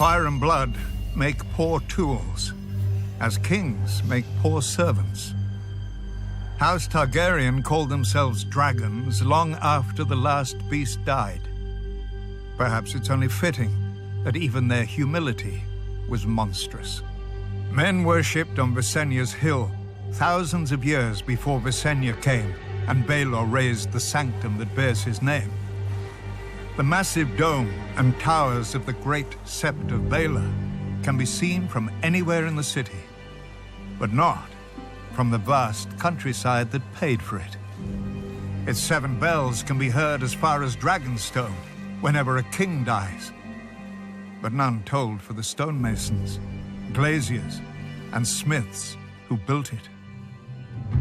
Fire and blood make poor tools, as kings make poor servants. House Targaryen called themselves dragons long after the last beast died. Perhaps it's only fitting that even their humility was monstrous. Men worshipped on Visenya's hill thousands of years before Visenya came and Baelor raised the sanctum that bears his name. The massive dome and towers of the Great Sept of Baelor can be seen from anywhere in the city, but not from the vast countryside that paid for it. Its 7 bells can be heard as far as Dragonstone whenever a king dies, but none tolled for the stonemasons, glaziers, and smiths who built it.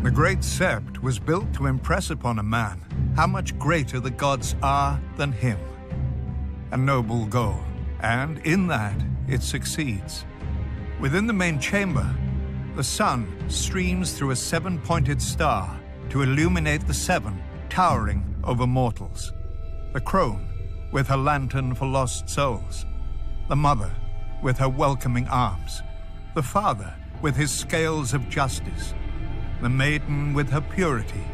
The Great Sept was built to impress upon a man how much greater the gods are than him. A noble goal, and in that it succeeds. Within the main chamber, the sun streams through a 7-pointed star to illuminate the 7 towering over mortals. The crone with her lantern for lost souls, the mother with her welcoming arms, the father with his scales of justice, the maiden with her purity,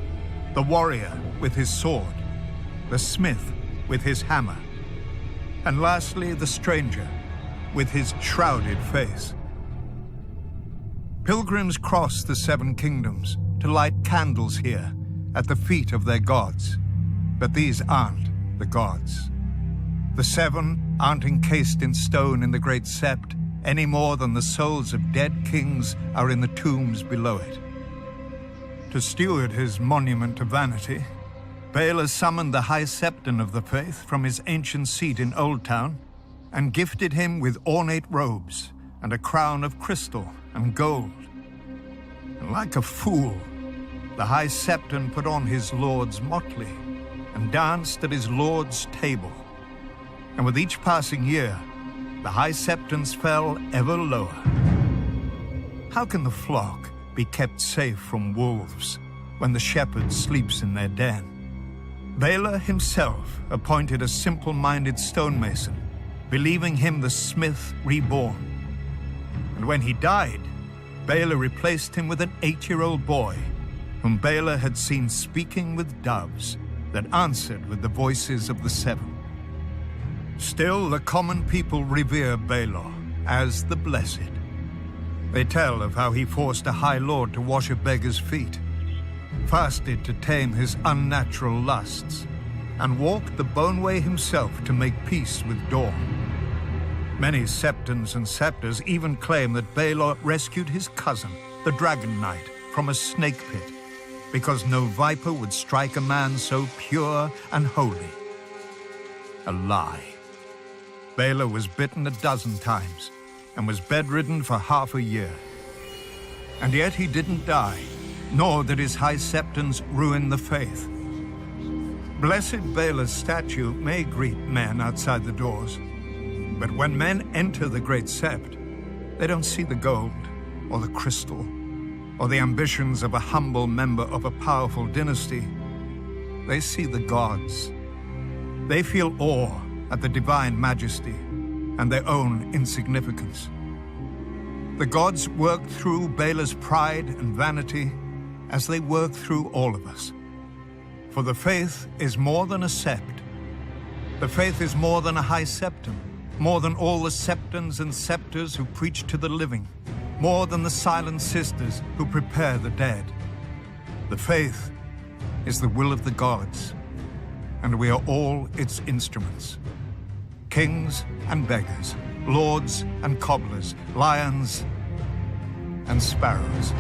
the warrior with his sword, the smith with his hammer, and lastly the stranger with his shrouded face. Pilgrims cross the 7 kingdoms to light candles here at the feet of their gods, but these aren't the gods. The 7 aren't encased in stone in the Great Sept any more than the souls of dead kings are in the tombs below it. To steward his monument to vanity, Baelor summoned the High Septon of the faith from his ancient seat in Old Town and gifted him with ornate robes and a crown of crystal and gold. And like a fool, the High Septon put on his lord's motley and danced at his lord's table. And with each passing year, the High Septons fell ever lower. How can the flock be kept safe from wolves when the shepherd sleeps in their den? Baelor himself appointed a simple-minded stonemason, believing him the smith reborn. And when he died, Baelor replaced him with an 8-year-old boy, whom Baelor had seen speaking with doves that answered with the voices of the 7. Still, the common people revere Baelor as the Blessed. They tell of how he forced a High Lord to wash a beggar's feet, fasted to tame his unnatural lusts, and walked the bone way himself to make peace with dawn. Many Septons and Septors even claim that Baelor rescued his cousin, the Dragon Knight, from a snake pit, because no viper would strike a man so pure and holy. A lie. Baelor was bitten 12 times and was bedridden for half a year. And yet he didn't die, nor did his High Septons ruin the faith. Blessed Baelor's statue may greet men outside the doors, but when men enter the Great Sept, they don't see the gold or the crystal or the ambitions of a humble member of a powerful dynasty. They see the gods. They feel awe at the divine majesty and their own insignificance. The gods work through Baelor's pride and vanity as they work through all of us. For the faith is more than a sept. The faith is more than a High Septon, more than all the Septons and Septors who preach to the living, more than the silent sisters who prepare the dead. The faith is the will of the gods, and we are all its instruments. Kings and beggars, lords and cobblers, lions and sparrows.